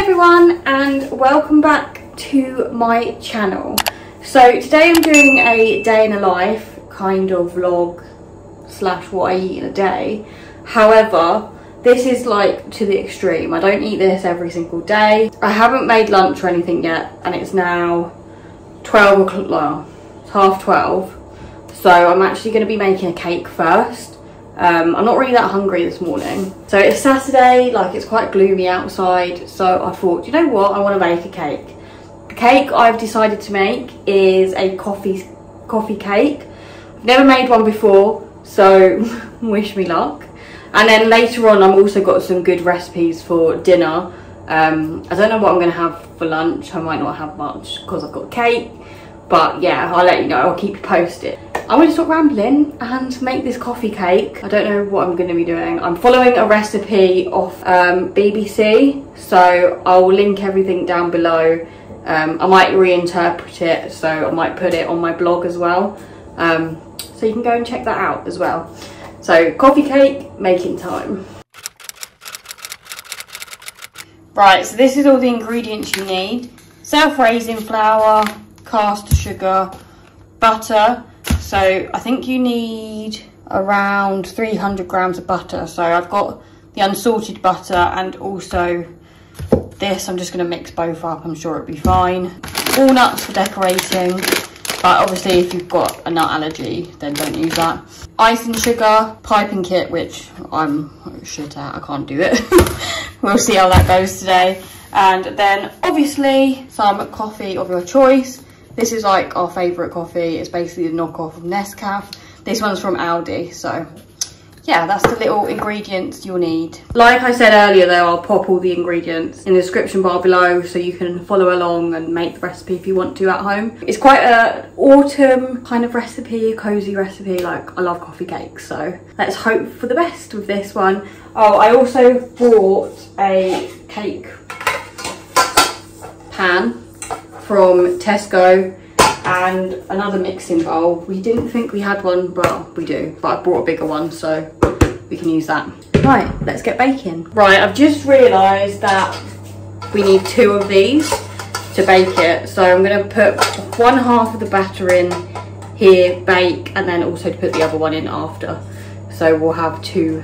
everyone and welcome back to my channel. So today I'm doing a day in a life kind of vlog slash what I eat in a day. However, this is like to the extreme. I don't eat this every single day. I haven't made lunch or anything yet and it's now 12 o'clock, well, it's half 12. So I'm actually going to be making a cake first. I'm not really that hungry this morning. So it's Saturday, like it's quite gloomy outside. So I thought, you know what, I want to make a cake. The cake I've decided to make is a coffee cake. I've never made one before, so wish me luck. And then later on, I've also got some good recipes for dinner. I don't know what I'm going to have for lunch. I might not have much because I've got cake. But yeah, I'll let you know. I'll keep you posted. I'm going to stop rambling and make this coffee cake. I don't know what I'm going to be doing. I'm following a recipe off BBC. So I'll link everything down below. I might reinterpret it. So I might put it on my blog as well. So you can go and check that out as well. So coffee cake making time. Right, so this is all the ingredients you need. Self-raising flour, caster sugar, butter. So I think you need around 300 grams of butter. So I've got the unsalted butter and also this. I'm just going to mix both up. I'm sure it'll be fine. Walnuts for decorating. But obviously if you've got a nut allergy, then don't use that. Icing sugar, piping kit, which I'm shit at. I can't do it. We'll see how that goes today. And then obviously some coffee of your choice. This is like our favourite coffee. It's basically the knockoff of Nescafe. This one's from Aldi. So yeah, that's the little ingredients you'll need. Like I said earlier though, I'll pop all the ingredients in the description bar below so you can follow along and make the recipe if you want to at home. It's quite an autumn kind of recipe, a cosy recipe. Like I love coffee cakes, so let's hope for the best with this one. Oh, I also bought a cake pan from Tesco and another mixing bowl. We didn't think we had one, but we do. But I brought a bigger one, so we can use that. Right, let's get baking. Right, I've just realised that we need 2 of these to bake it. So I'm going to put 1/2 of the batter in here, bake, and then also to put the other one in after. So we'll have 2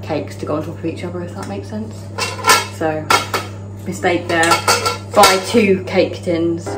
cakes to go on top of each other, if that makes sense. So, mistake there. Buy 2 cake tins.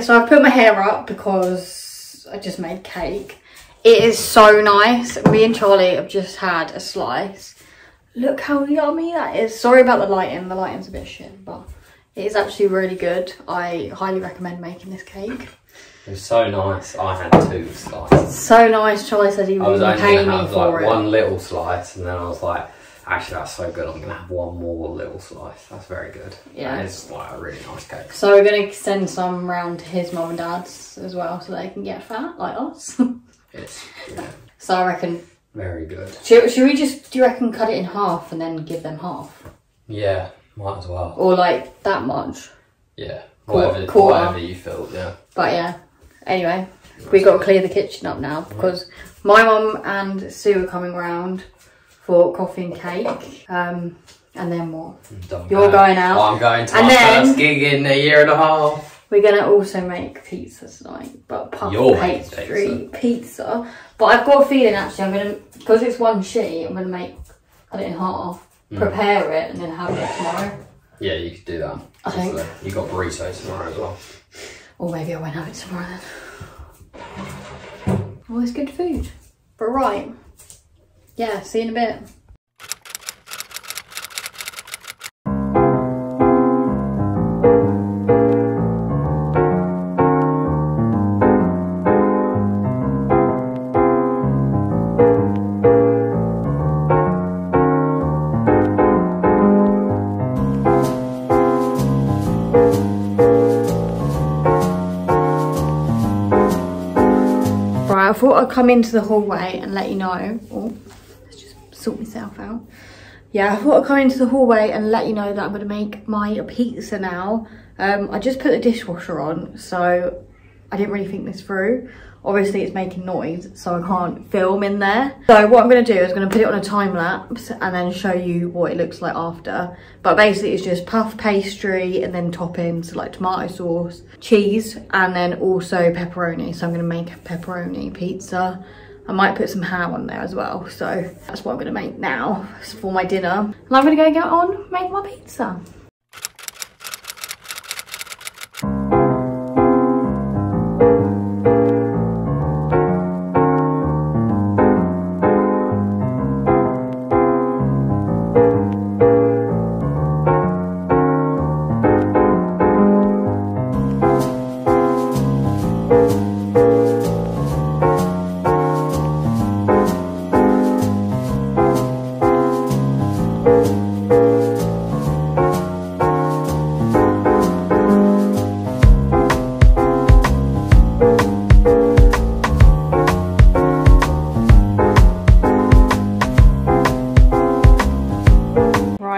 Right, so I put my hair up because I just made cake. It is so nice. Me and Charlie have just had a slice. Look how yummy that is. Sorry about the lighting. The lighting's a bit shit, but it is actually really good. I highly recommend making this cake. It was so nice. I had 2 slices. So nice. Charlie said he was paying me for it. One little slice, and then I was like, actually, that's so good. I'm gonna have one more little slice. That's very good. Yeah, it's like a really nice cake. So we're gonna send some round to his mum and dad's as well, so they can get fat like us. It's yeah. So I reckon very good. Should we just, do you reckon, cut it in half and then give them half? Yeah, might as well. Or like that much? Yeah, whatever you feel. Yeah. But yeah. Anyway, we got to clear the kitchen up now because my mum and Sue are coming round for coffee and cake. And then what? You're going out. I'm going to my first gig in a year and a half. We're going to also make pizza tonight, but puff pastry pizza. But I've got a feeling actually I'm going to, because it's one sheet, I'm going to cut it in half, prepare it and then have it tomorrow. Yeah, you could do that. I think. You got burrito tomorrow as well. Or maybe I won't have it tomorrow then. Well, it's good food. But right. Yeah, see you in a bit. I thought I'd come into the hallway and let you know. Oh, let's just sort myself out. Yeah, I thought I'd come into the hallway and let you know that I'm going to make my pizza now. I just put the dishwasher on, so I didn't really think this through. Obviously it's making noise, so I can't film in there. So what I'm going to do is I'm going to put it on a time lapse and then show you what it looks like after. But basically it's just puff pastry and then toppings like tomato sauce, cheese, and then also pepperoni. So I'm going to make a pepperoni pizza. I might put some ham on there as well. So that's what I'm going to make now for my dinner. And I'm going to go get on, make my pizza.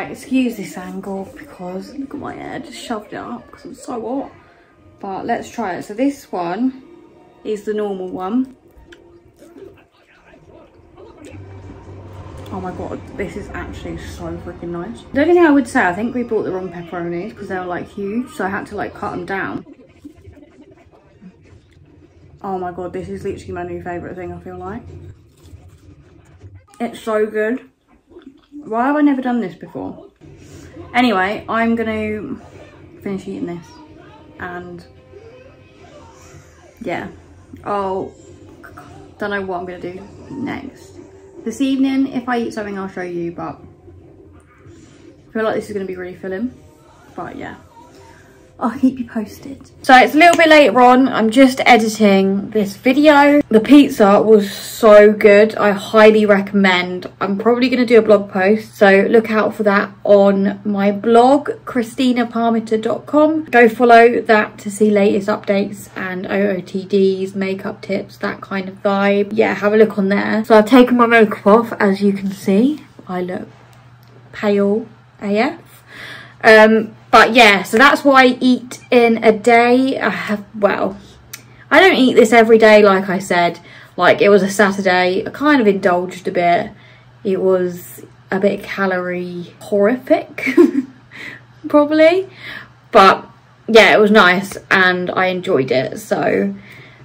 Excuse this angle because look at my hair, just shoved it up because it's so hot. But let's try it. So this one is the normal one. Oh my god, this is actually so freaking nice. The only thing I would say, I think we bought the wrong pepperonis because they were like huge, so I had to like cut them down. Oh my god, this is literally my new favourite thing, I feel like. It's so good. Why have I never done this before? Anyway, I'm gonna finish eating this and yeah, don't know what I'm gonna do next. This evening, if I eat something, I'll show you, but I feel like this is gonna be really filling, but yeah. I'll keep you posted. So it's a little bit later on. I'm just editing this video. The pizza was so good. I highly recommend. I'm probably going to do a blog post, so look out for that on my blog, ChristinaParmiter.com. Go follow that to see latest updates and OOTDs, makeup tips, that kind of vibe. Yeah, have a look on there. So I've taken my makeup off, as you can see. I look pale AF. But yeah, so that's what I eat in a day. Well, I don't eat this every day, like I said. Like, it was a Saturday. I kind of indulged a bit. It was a bit calorie horrific, probably. But yeah, it was nice and I enjoyed it. So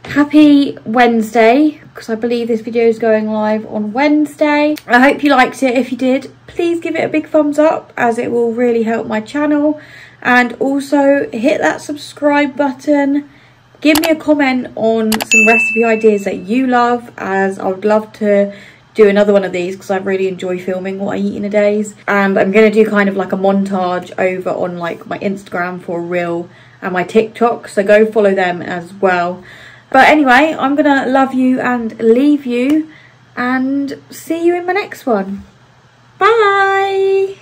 happy Wednesday, because I believe this video is going live on Wednesday. I hope you liked it. If you did, please give it a big thumbs up, as it will really help my channel. And also hit that subscribe button Give me a comment on some recipe ideas that you love, as I would love to do another one of these because I really enjoy filming what I eat in a days. And I'm going to do kind of like a montage over on like my Instagram for a reel and my TikTok, so go follow them as well. But anyway, I'm going to love you and leave you and see you in my next one. Bye!